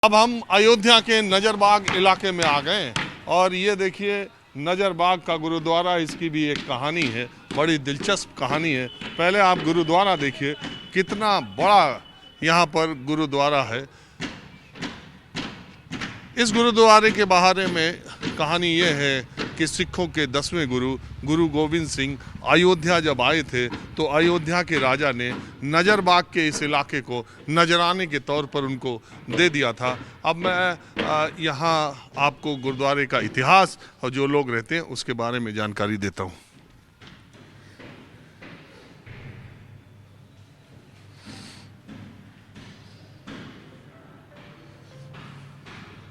अब हम अयोध्या के नजरबाग इलाके में आ गए और ये देखिए नजरबाग का गुरुद्वारा, इसकी भी एक कहानी है, बड़ी दिलचस्प कहानी है। पहले आप गुरुद्वारा देखिए, कितना बड़ा यहाँ पर गुरुद्वारा है। इस गुरुद्वारे के बारे में कहानी ये है कि सिखों के 10वें गुरु गुरु गोविंद सिंह अयोध्या जब आए थे तो अयोध्या के राजा ने नजरबाग के इस इलाके को नजराने के तौर पर उनको दे दिया था। अब मैं यहाँ आपको गुरुद्वारे का इतिहास और जो लोग रहते हैं उसके बारे में जानकारी देता हूँ।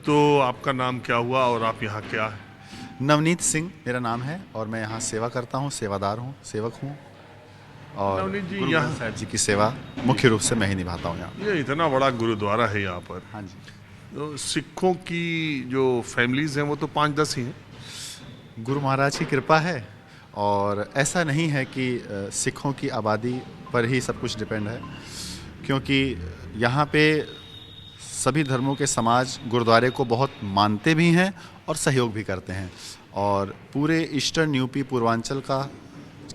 तो आपका नाम क्या हुआ और आप यहाँ क्या है? नवनीत सिंह मेरा नाम है और मैं यहाँ सेवा करता हूँ, सेवादार हूँ, सेवक हूँ और नवनीत जी, गुरु यहाँ ग्रंथ साहिब जी की सेवा मुख्य रूप से मैं ही निभाता हूँ यहाँ। ये इतना बड़ा गुरुद्वारा है यहाँ पर। हाँ जी। तो सिखों की जो फैमिलीज हैं वो तो 5-10 ही हैं। गुरु महाराज की कृपा है और ऐसा नहीं है कि सिखों की आबादी पर ही सब कुछ डिपेंड है, क्योंकि यहाँ पे सभी धर्मों के समाज गुरुद्वारे को बहुत मानते भी हैं और सहयोग भी करते हैं। और पूरे ईस्टर्न यूपी पूर्वांचल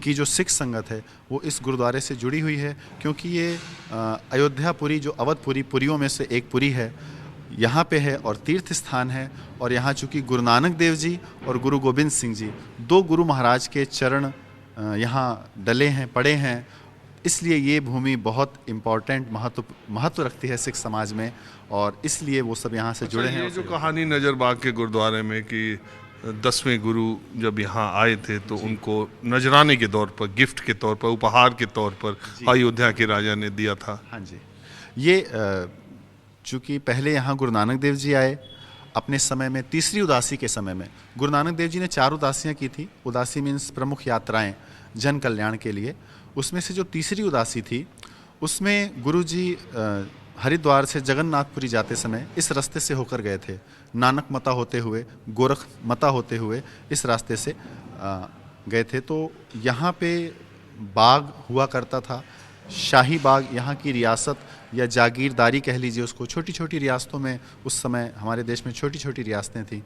की जो सिख संगत है वो इस गुरुद्वारे से जुड़ी हुई है, क्योंकि ये अयोध्यापुरी जो अवधपुरी पुरियों में से एक पुरी है, यहाँ पे है और तीर्थ स्थान है। और यहाँ चूँकि गुरु नानक देव जी और गुरु गोविंद सिंह जी 2 गुरु महाराज के चरण यहाँ डले हैं, पड़े हैं, इसलिए ये भूमि बहुत इम्पॉर्टेंट महत्व रखती है सिख समाज में और इसलिए वो सब यहाँ से जुड़े हैं। ये जो कहानी नजरबाग के गुरुद्वारे में कि 10वें गुरु जब यहाँ आए थे तो उनको नजराने के तौर पर, गिफ्ट के तौर पर, उपहार के तौर पर अयोध्या के राजा ने दिया था। हाँ जी। ये चूँकि पहले यहाँ गुरु नानक देव जी आए अपने समय में, तीसरी उदासी के समय में गुरु नानक देव जी ने 4 उदासियाँ की थी। उदासी मीन्स प्रमुख यात्राएं जन कल्याण के लिए। उसमें से जो तीसरी उदासी थी उसमें गुरुजी हरिद्वार से जगन्नाथपुरी जाते समय इस रास्ते से होकर गए थे, नानक मता होते हुए, गोरख मता होते हुए इस रास्ते से गए थे। तो यहाँ पे बाग हुआ करता था, शाही बाग। यहाँ की रियासत या जागीरदारी कह लीजिए उसको, छोटी छोटी रियासतों में उस समय हमारे देश में छोटी छोटी रियासतें थीं।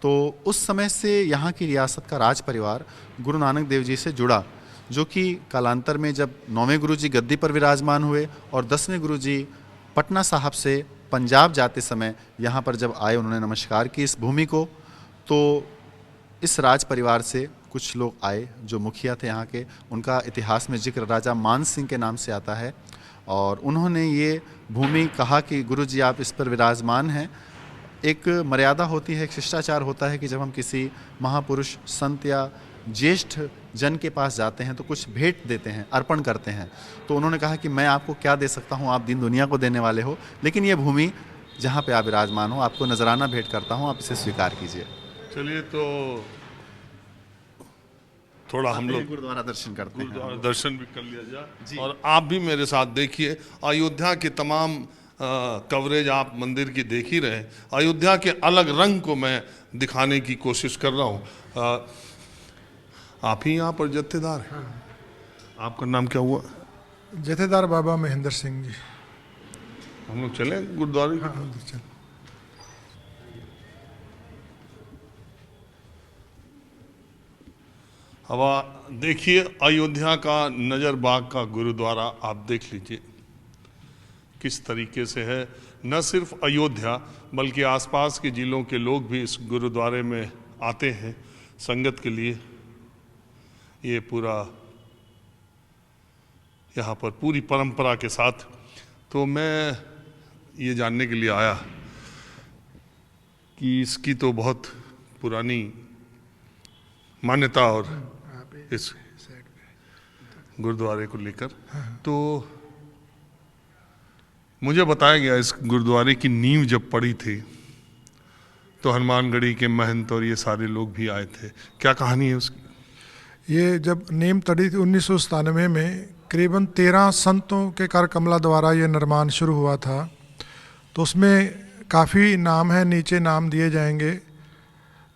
तो उस समय से यहाँ की रियासत का राज परिवार गुरु नानक देव जी से जुड़ा, जो कि कालांतर में जब 9वें गुरु जी गद्दी पर विराजमान हुए और 10वें गुरु जी पटना साहब से पंजाब जाते समय यहाँ पर जब आए, उन्होंने नमस्कार की इस भूमि को। तो इस राज परिवार से कुछ लोग आए जो मुखिया थे यहाँ के, उनका इतिहास में जिक्र राजा मान सिंह के नाम से आता है और उन्होंने ये भूमि कहा कि गुरु जी आप इस पर विराजमान हैं। एक मर्यादा होती है, एक शिष्टाचार होता है कि जब हम किसी महापुरुष संत या ज्येष्ठ जन के पास जाते हैं तो कुछ भेंट देते हैं, अर्पण करते हैं। तो उन्होंने कहा कि मैं आपको क्या दे सकता हूँ, आप दीन दुनिया को देने वाले हो, लेकिन ये भूमि जहाँ पे आप विराजमान हो आपको नजराना भेंट करता हूँ, आप इसे स्वीकार कीजिए। चलिए तो थोड़ा हम लोग गुरुद्वारा दर्शन करते हैं, गुरुद्वारा दर्शन भी कर लिया जाए और आप भी मेरे साथ देखिए। अयोध्या के तमाम कवरेज आप मंदिर की देख ही रहे हैं। अयोध्या के अलग रंग को मैं दिखाने की कोशिश कर रहा हूँ। आप ही यहाँ पर जत्थेदार हैं? आपका नाम क्या हुआ? जत्थेदार बाबा महेंद्र सिंह जी। हम लोग चले गुरुद्वारे की? हाँ चल। अब देखिए अयोध्या का नजरबाग का गुरुद्वारा आप देख लीजिए किस तरीके से है। न सिर्फ अयोध्या बल्कि आसपास के जिलों के लोग भी इस गुरुद्वारे में आते हैं संगत के लिए। ये पूरा यहाँ पर पूरी परंपरा के साथ। तो मैं ये जानने के लिए आया कि इसकी तो बहुत पुरानी मान्यता और इस गुरुद्वारे को लेकर। तो मुझे बताया गया इस गुरुद्वारे की नींव जब पड़ी थी तो हनुमानगढ़ी के महंत और ये सारे लोग भी आए थे। क्या कहानी है उसकी? ये जब नींव तड़ी थी 1997 में, करीबन 13 संतों के कर कमला द्वारा ये निर्माण शुरू हुआ था। तो उसमें काफ़ी नाम है, नीचे नाम दिए जाएंगे।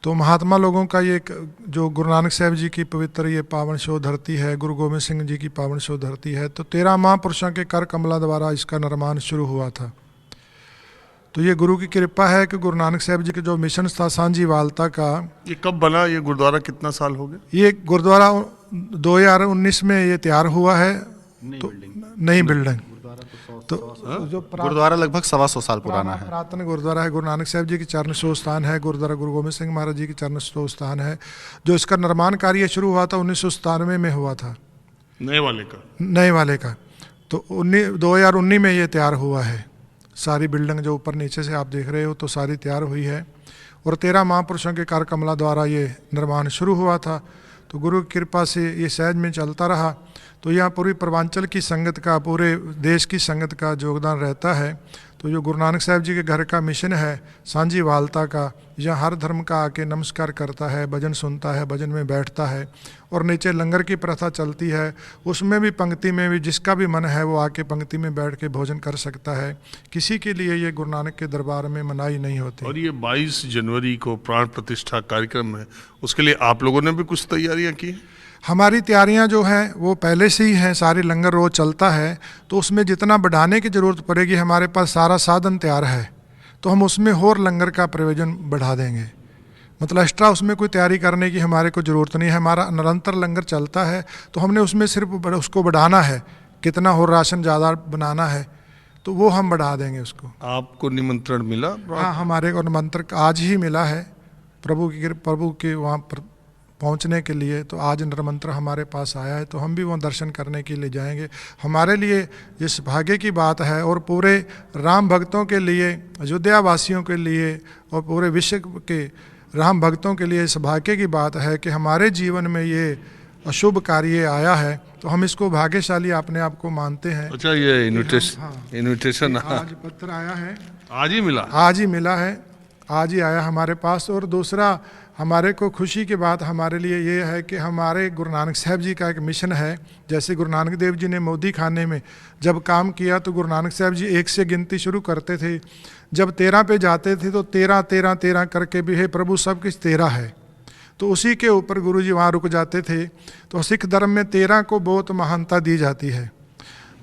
तो महात्मा लोगों का ये जो गुरु नानक साहब जी की पवित्र ये पावन शो धरती है, गुरु गोविंद सिंह जी की पावन शो धरती है। तो 13 महापुरुषों के कर कमला द्वारा इसका निर्माण शुरू हुआ था। तो ये गुरु की कृपा है कि गुरु नानक साहब जी के जो मिशन था सांझी वालता का, ये कब बना? ये गुरुद्वारा कितना साल हो गया? ये गुरुद्वारा 2019 में ये तैयार हुआ है। तो नई बिल्डिंग तो जो गुरुद्वारा लगभग 125 साल पुराना है। पुरातन गुरुद्वारा है, गुरु नानक साहब जी की चरण स्रोत स्थान है, गुरुद्वारा गुरु गोविंद सिंह महाराज जी की चरण स्रोत स्थान है। जो इसका निर्माण कार्य शुरू हुआ था 1997 में हुआ था, नए वाले का। तो 2019 में ये तैयार हुआ है। सारी बिल्डिंग जो ऊपर नीचे से आप देख रहे हो तो सारी तैयार हुई है, और 13 महापुरुषों के कर कमला द्वारा ये निर्माण शुरू हुआ था। तो गुरु की कृपा से ये सहज में चलता रहा। तो यहाँ पूरी पूर्वांचल की संगत का, पूरे देश की संगत का योगदान रहता है। तो जो गुरु नानक साहब जी के घर का मिशन है सांझी वालता का, यहाँ हर धर्म का आके नमस्कार करता है, भजन सुनता है, भजन में बैठता है, और नीचे लंगर की प्रथा चलती है। उसमें भी पंक्ति में भी जिसका भी मन है वो आके पंक्ति में बैठ के भोजन कर सकता है। किसी के लिए ये गुरु नानक के दरबार में मनाही नहीं होती। और ये 22 जनवरी को प्राण प्रतिष्ठा कार्यक्रम है, उसके लिए आप लोगों ने भी कुछ तैयारियां की? हमारी तैयारियां जो हैं वो पहले से ही हैं, सारी लंगर रोज चलता है। तो उसमें जितना बढ़ाने की ज़रूरत पड़ेगी, हमारे पास सारा साधन तैयार है, तो हम उसमें और लंगर का प्रयोजन बढ़ा देंगे। मतलब एक्स्ट्रा उसमें कोई तैयारी करने की हमारे को ज़रूरत नहीं है। हमारा निरंतर लंगर चलता है, तो हमने उसमें सिर्फ उसको बढ़ाना है, कितना और राशन ज़्यादा बनाना है तो वो हम बढ़ा देंगे उसको। आपको निमंत्रण मिला? हाँ, हमारे को निमंत्रण आज ही मिला है प्रभु के वहाँ पर पहुंचने के लिए। तो आज निमंत्रण हमारे पास आया है, तो हम भी वहाँ दर्शन करने के लिए जाएंगे। हमारे लिए इस भाग्य की बात है, और पूरे राम भक्तों के लिए, अयोध्या वासियों के लिए, और पूरे विश्व के राम भक्तों के लिए इस भाग्य की बात है कि हमारे जीवन में ये अशुभ कार्य आया है। तो हम इसको भाग्यशाली अपने आप को मानते हैं। अच्छा, ये इन्विटेशन आज पत्र आया है, आज ही मिला? आज ही मिला है, आज ही आया हमारे पास। और दूसरा हमारे को खुशी की बात हमारे लिए ये है कि हमारे गुरु नानक साहब जी का एक मिशन है। जैसे गुरु नानक देव जी ने मोदी खाने में जब काम किया, तो गुरु नानक साहब जी 1 से गिनती शुरू करते थे। जब 13 पे जाते थे तो 13 13 13 करके भी, हे प्रभु सब कुछ 13 है। तो उसी के ऊपर गुरु जी वहाँ रुक जाते थे। तो सिख धर्म में 13 को बहुत महानता दी जाती है।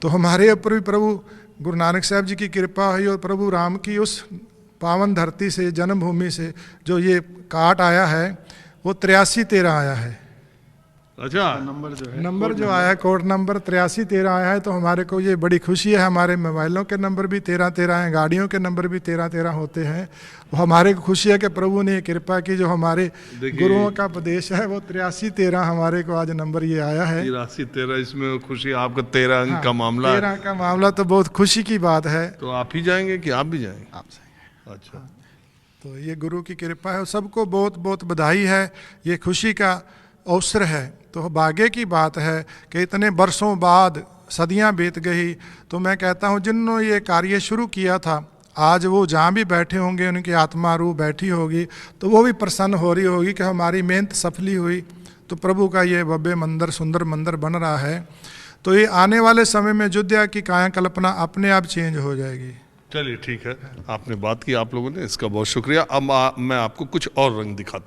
तो हमारे ऊपर भी प्रभु गुरु नानक साहब जी की कृपा हुई, और प्रभु राम की उस पावन धरती से, जन्मभूमि से जो ये काट आया है वो 83 13 आया है। अच्छा, नंबर जो आया है, कोड नंबर 83 13 आया है। तो हमारे को ये बड़ी खुशी है। हमारे मोबाइलों के नंबर भी 13 13 हैं, गाड़ियों के नंबर भी 13 13 होते हैं। वो हमारे को खुशी है कि प्रभु ने कृपा की, जो हमारे गुरुओं का उपदेश है वो 83 13 हमारे को आज नंबर ये आया है। 83 13, इसमें खुशी आपका 13 अंक का मामला? 13 का मामला तो बहुत खुशी की बात है। तो आप ही जाएंगे कि आप भी जाएंगे? आप सही। अच्छा, तो ये गुरु की कृपा है। सबको बहुत बहुत बधाई है, ये खुशी का अवसर है। तो भाग्य की बात है कि इतने वर्षों बाद, सदियां बीत गई, तो मैं कहता हूँ जिन्होंने ये कार्य शुरू किया था, आज वो जहाँ भी बैठे होंगे उनकी आत्मा रूह बैठी होगी, तो वो भी प्रसन्न हो रही होगी कि हमारी मेहनत सफली हुई। तो प्रभु का ये भव्य मंदिर, सुंदर मंदिर बन रहा है। तो ये आने वाले समय में अयोध्या की काया कल्पना अपने आप चेंज हो जाएगी। चलिए ठीक है, आपने बात की आप लोगों ने, इसका बहुत शुक्रिया। अब मैं आपको कुछ और रंग दिखाता हूँ।